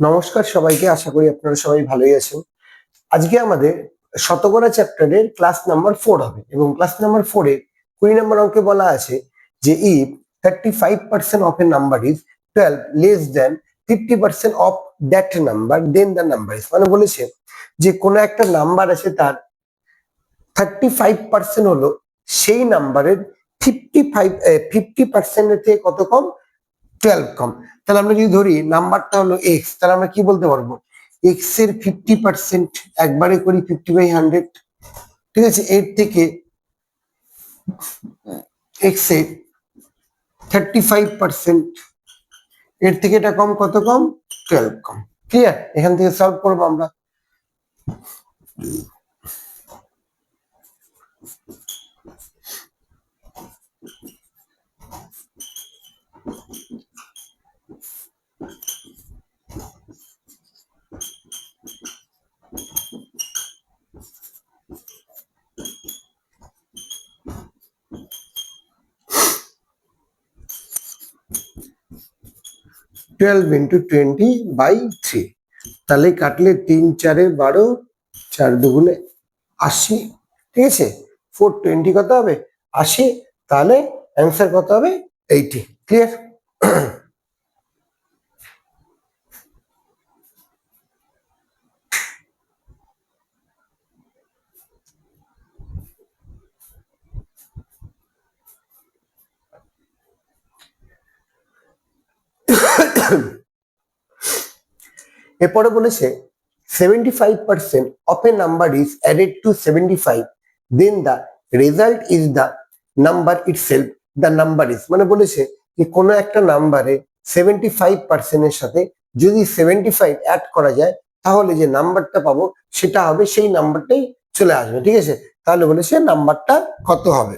নমস্কার সবাইকে, আশা করি আপনারা সবাই ভালোই আছেন। আজকে আমাদের শতকরা চ্যাপ্টারের ক্লাস নাম্বার 4 হবে এবং ক্লাস নাম্বার 4 এর 20 নম্বর অঙ্কে বলা আছে যে if 35% of a number is 12 less than 50% of that number then the number is, মানে বলেছে যে কোনো একটা নাম্বার আছে তার 35% হলো সেই নাম্বারের 50% এর থেকে কত কম, 12 কম। তাহলে আমরা যদি ধরি নাম্বারটা হলো এক্স, তাহলে আমরা কি বলতে পারবো, এক্স এর 50% একবারে করি 50/100, ঠিক আছে। এর থেকে এক্স এর 35%, এর থেকে এটা কম, কত কম, 12 কম। ক্লিয়ার? এখান থেকে সলভ করবো আমরা। টুয়েলভ ইন্টু 20/3, তাহলে কাটলে 3 4 12, 4 2 80, ঠিক আছে। 420 কত হবে, 80, তাহলে অ্যান্সার কত হবে, 80। ক্লিয়ার? এরপরে বলেছে 75% of a number is added to 75, then the result is the number itself, the number is, মানে বলেছে যে কোনো একটা নাম্বারে 75% এর সাথে যদি 75 অ্যাড করা যায় তাহলে যে নাম্বারটা পাবো সেটা হবে, সেই নাম্বারটাই চলে আসবে, ঠিক আছে। তাহলে বলেছে নাম্বারটা কত হবে।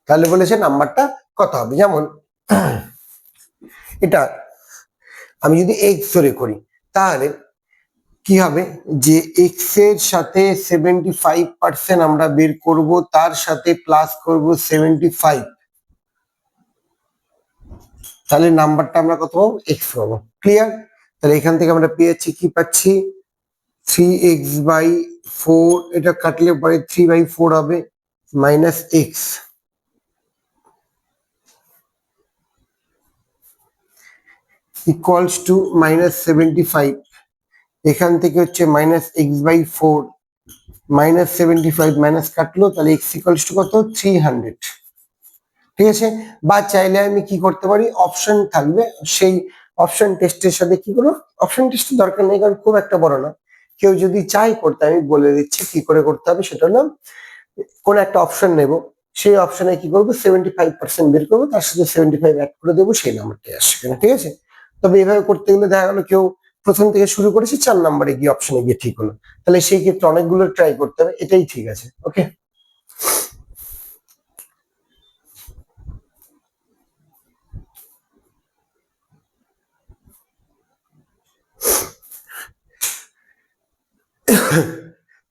তাহলে বলেছে নাম্বারটা কত হবে, যেমন এটা আমি যদি এক্স ধরে করি তাহলে কি হবে, যে এক্স এর সাথে 75% আমরা বের করব, তার সাথে প্লাস করব 75, তাহলে নাম্বারটা আমরা কত পাবো, এক্স পাবো। ক্লিয়ার? তাহলে এখান থেকে আমরা পেয়েছি, কি পাচ্ছি, 3x/4, এটা কাটলে পরে 3/4 হবে, মাইনাস এক্স ইকুয়ালস টু -75, এখান থেকে হচ্ছে -x/4, -75 মাইনাস কাটলো, তাহলে x ইকুয়ালস টু কত, 300, ঠিক আছে। বা চাইলে আমি কি করতে পারি, অপশন থাকবে, সেই অপশন টেস্টের সাথে কি করবো, অপশন টেস্টের দরকার নেই কারণ খুব একটা বড় না, কেউ যদি চাই করতে আমি বলে দিচ্ছি কি করে করতে হবে। সেটা হলো কোন একটা অপশন নেব, সেই অপশনে কি করবো, 75% বের করবো, তার সাথে 75 অ্যাড করে দেবো, সেই নাম্বারটাই আসছে কিনা, ঠিক আছে। তবে এভাবে করতে গেলে দেখা গেলো কেউ প্রথম থেকে শুরু করেছে 4 নম্বরে গিয়ে অপশনে গিয়ে ঠিক হলো, তাহলে সেই ক্ষেত্রে অনেকগুলো ট্রাই করতে হবে, এটাই ঠিক আছে। ওকে,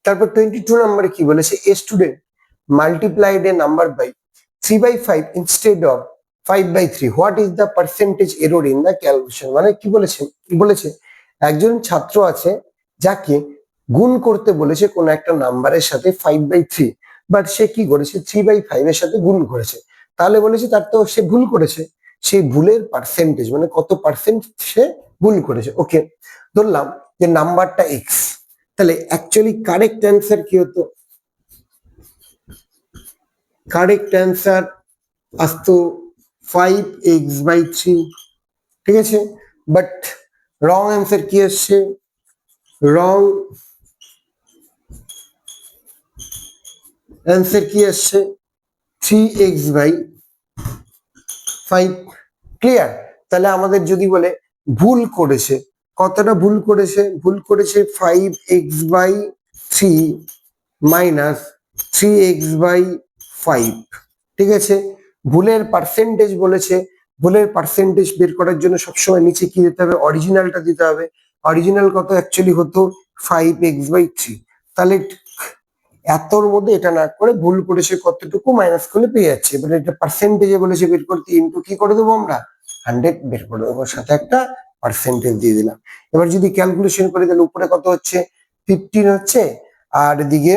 তারপর 22 নম্বরে কি বলেছে, a student multiplied a number by 3/5 instead of 5/3, what is the percentage error in the calculation. মানে কি বলেছে, বলেছে একজন ছাত্র আছে যাকে গুণ করতে বলেছে কোন একটা নাম্বারের সাথে 5/3, বাট সে কি করেছে, 3/5 এর সাথে গুণ করেছে, তাহলে বলেছে তার তো সে ভুল করেছে, সেই ভুলের পার্সেন্টেজ মানে কত পার্সেন্ট সে ভুল করেছে। ওকে, ধরলাম যে নাম্বারটা এক্স, তাহলে অ্যাকচুয়ালি কারেক্ট অ্যান্সার কি হতো, কারেক্ট অ্যান্সার আসতো 5x/3, ঠিক আছে। বাট রং অ্যান্সার কি আসছে, রং অ্যান্সার কি আসছে, 3x/5। ক্লিয়ার? তাহলে আমাদের যদি বলে ভুল করেছে, কতটা ভুল করেছে, ভুল করেছে 5x/3 মাইনাস 3x/5, ঠিক আছে। ভুলের পার্সেন্টেজ বলেছে, ভুলের পার্সেন্টেজ বের করার জন্য সবসময় নিচে কি দিতে হবে, অরিজিনালটা দিতে হবে। অরিজিনাল কত অ্যাকচুয়ালি হতো 5x/3, তাহলে এতর মধ্যে এটা না করে ভুল করেছে কতটুকু মাইনাস করলে পেয়ে যাচ্ছে, এবার এটা পার্সেন্টেজে বলেছে বের করতে, ইন্টু কি করে দেবো আমরা 100 বের করে দেবো, সাথে একটা পার্সেন্টেজ দিয়ে দিলাম। এবার যদি ক্যালকুলেশন করি তাহলে উপরে কত হচ্ছে 15 হচ্ছে, আর এদিকে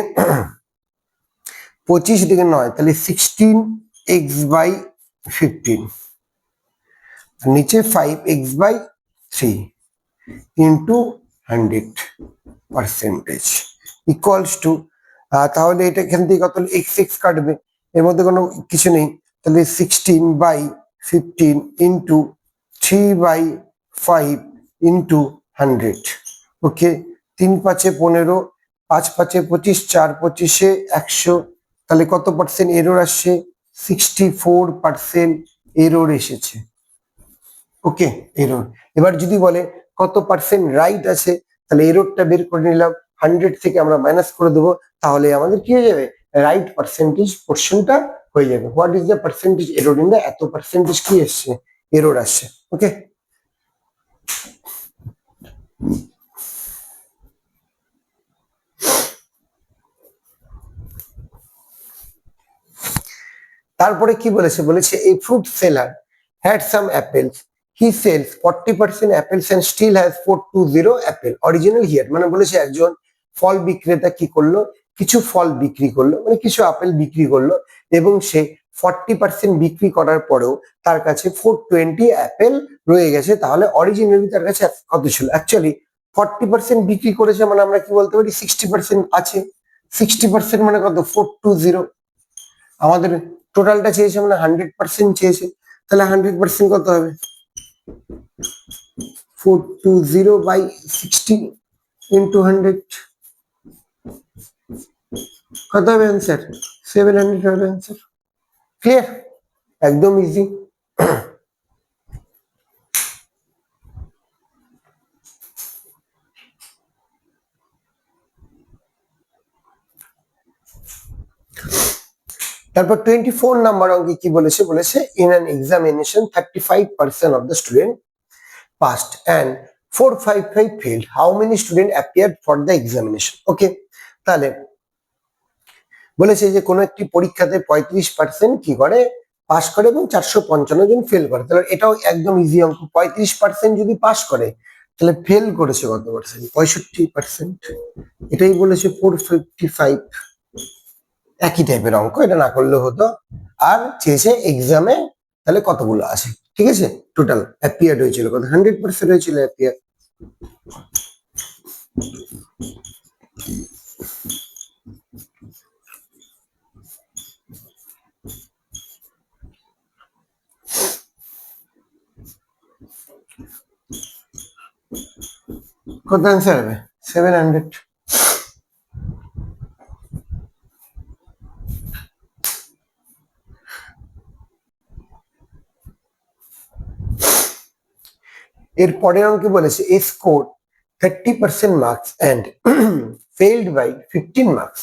25 দিকে 9, তাহলে 16x/15, নিচে 5x/3 into 100 percentage equals to, তাহলে এটা এখান থেকে কত এক্স এক্স কাটবে, এর মধ্যে কোনো কিছু নেই, তাহলে 16/15 ইন্টু 3/5 ইন্টু 100। ওকে, 3 5 15, 5 5 25, 4 25 100, তাহলে কত পার্সেন্ট এরর আসছে 64% এরর এসেছে। ওকে, এরর। এবার যদি বলে কত পার্সেন্ট রাইট আছে, তাহলে এররটা বের করে নিলাম, 100 থেকে আমরা মাইনাস করে দেবো, তাহলে আমাদের কি হয়ে যাবে রাইট পার্সেন্টেজ পোর্শনটা হয়ে যাবে। What is the percentage error in the, এত পার্সেন্টেজ কি এসছে এরর আসছে। ওকে, তারপরে কি বলেছে, বলেছে এই fruit seller had some apples, he sells 40% apples and still has 420 apple original here. মানে বলেছে একজন ফল বিক্রেতা কি করলো, কিছু ফল বিক্রি করলো, মানে কিছু আপেল বিক্রি করলো, এবং সে 40% বিক্রি করার পরেও তার কাছে 420 অ্যাপেল রয়ে গেছে, তাহলে অরিজিনালি তার কাছে কত ছিল। অ্যাকচুয়ালি 40% বিক্রি করেছে মানে আমরা কি বলতে পারি 60% আছে, 60% মানে কত 420, আমাদের টোটালটা চেয়েছে মানে 100% চেয়েছে, তাহলে 100% কত হবে 420/60 ইন্টু 100, কত হবে অ্যান্সার 700 হবে অ্যান্সার। ক্লিয়ার, একদম ইজি। তারপর 24 নাম্বার অঙ্কে কি বলেছে, বলেছে in an examination 35% of the student passed and 455 failed, how many students appeared for the examination? ওকে, তাহলে বলেছে যে কোনো একটি পরীক্ষাতে 35% কি করে পাস করে এবং 455 জন ফেল করে, তাহলে এটাও একদম ইজি অঙ্ক। 35% যদি পাস করে তাহলে ফেল করেছে কত পার্সেন্ট 65%, এটাই বলেছে 455, একই টাইপের অঙ্ক, এটা না করলেও হতো। আর চেয়েছে এক্সামে তাহলে কতগুলো আছে, ঠিক আছে, টোটাল অ্যাপিয়ার্ড হয়েছিল কত 100% হয়েছিল অ্যাপিয়ার। কত অ্যান্সার হবে 700। এর পরের অঙ্কে বলেছে A score 30% marks and failed by 15 marks,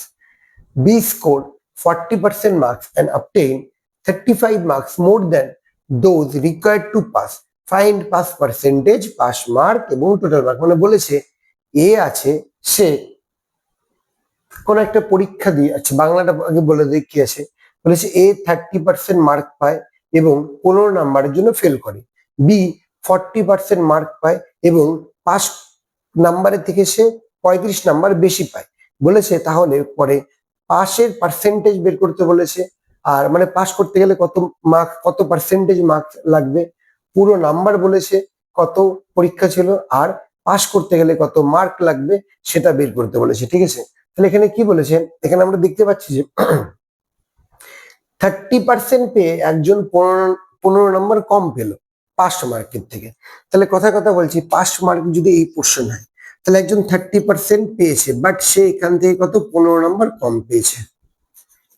B score 40% marks and obtained 35 marks more than those required to pass, find pass percentage, pass mark এবং টোটাল মার্ক। মানে বলেছে এ আছে, সে কোন একটা পরীক্ষা দিয়ে, আচ্ছা বাংলাটা আগে বলে দিই কি আছে, বলেছে এ 30% মার্ক পায় এবং 15 নাম্বারের জন্য ফেল করে, বি 40% মার্ক পায় এবং পাস নাম্বারের থেকে সে 35 নাম্বার বেশি পায়। বলেছে তাহলে পরে পাসের পার্সেন্টেজ বের করতে বলেছে, আর মানে পাস করতে গেলে কত মার্ক, কত পার্সেন্টেজ মার্ক লাগবে, পুরো নাম্বার বলেছে কত পরীক্ষা ছিল, আর পাস করতে গেলে কত মার্ক লাগবে সেটা বের করতে বলেছে, ঠিক আছে। তাহলে এখানে কি বলেছে, এখানে আমরা দেখতে পাচ্ছি যে 30% পেয়ে একজন 15 নম্বর কম পেলো পাস মার্কের থেকে, তাহলে কথা কথা বলছি পাস মার্ক যদি এই পোর্শন হয় তাহলে একজন 30% পেয়েছে, বাট সে এখান থেকে কত 15 নম্বর কম পেয়েছে,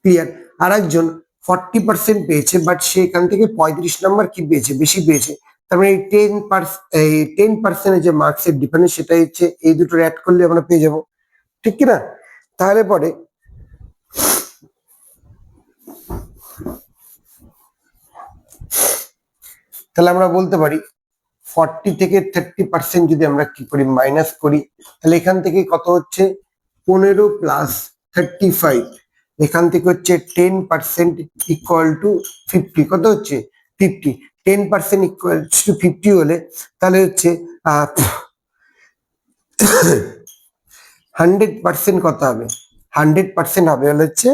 ক্লিয়ার। আর একজন 40% পেয়েছে, বাট সে এখান থেকে 35 নম্বর কি পেয়েছে, বেশি পেয়েছে, তার মানে এই 10% যে মার্কসের ডিফারেন্স সেটা হচ্ছে এই দুটো অ্যাড করলে আমরা পেয়ে যাবো, ঠিক কিনা। তাহলে পরে তাহলে আমরা বলতে পারি 40 থেকে 30% যদি আমরা কি করি মাইনাস করি, তাহলে এখান থেকে কত হচ্ছে 15 প্লাস 35, এখান থেকে হচ্ছে 10% ইকুয়াল টু 50, কত হচ্ছে 50, 10% ইকুয়াল টু 50 হলে তাহলে হচ্ছে 100% কত হবে, 100% হবে হলে হচ্ছে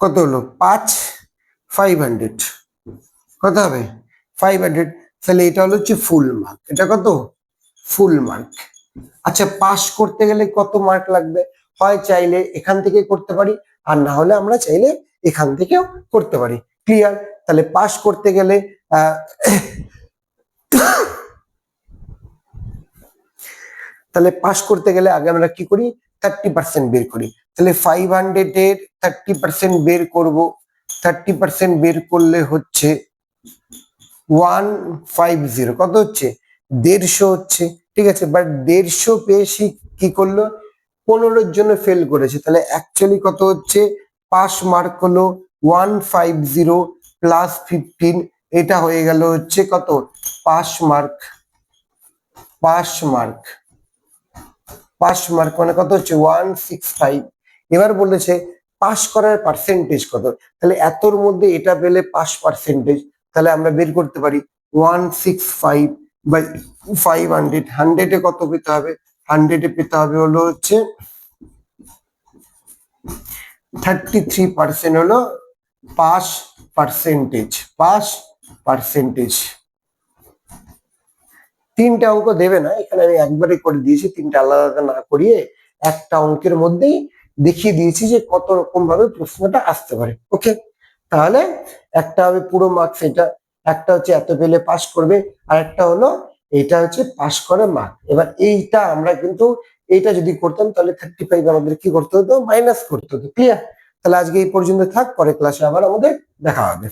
কত হলো 500, কত হবে 500, তাহলে এটা হলো হচ্ছে ফুল মার্ক, এটা কত ফুল মার্ক। আচ্ছা পাস করতে গেলে কত মার্ক লাগবে, হয় চাইলে এখান থেকে করতে পারি, আর না হলে আমরা চাইলে এখান থেকেও করতে পারি। ক্লিয়ার? তাহলে পাস করতে গেলে আগে আমরা কি করি, 30% বের করি। তাহলে 500 এর 30% বের করব, 30% বের করলে হচ্ছে 150, কত হচ্ছে 150 হচ্ছে, ঠিক আছে। বাট 150 পেয়ে কি করলো, 15-র জন্য ফেল করেছে, তাহলে অ্যাকচুয়ালি কত হচ্ছে, পাস মার্ক হলো 150 প্লাস 15, এটা হয়ে গেল হচ্ছে কত pass mark, pass mark, pass mark মানে কত হচ্ছে 165। এবার বলেছে পাস করার পার্সেন্টেজ কত, তাহলে এতর মধ্যে এটা পেলে পাস পার্সেন্টেজ, তাহলে আমরা বের করতে পারি 165 বাই 500, 100-এ কত পেতে হবে, 100-এ পেতে হবে হলো হচ্ছে 33% হলো পাস পার্সেন্টেজ, পাস পার্সেন্টেজ। তিনটা অঙ্ক দেবে না, এখানে আমি একবারে করে দিয়েছি, তিনটা আলাদা আলাদা না করিয়ে একটা অঙ্কের মধ্যেই দেখিয়ে দিয়েছি যে কত রকম ভাবে প্রশ্নটা আসতে পারে। ওকে, তাহলে একটা হবে পুরো মার্কস, এটা একটা হচ্ছে এত পেলে পাস করবে, আর একটা হলো এটা হচ্ছে পাস করে মার্ক। এবার এইটা আমরা কিন্তু এইটা যদি করতাম তাহলে 35 আমাদের কি করতে হতো, মাইনাস করতে হতো। ক্লিয়ার? তাহলে আজকে এই পর্যন্ত থাক, পরে ক্লাসে আবার আমাদের দেখা হবে।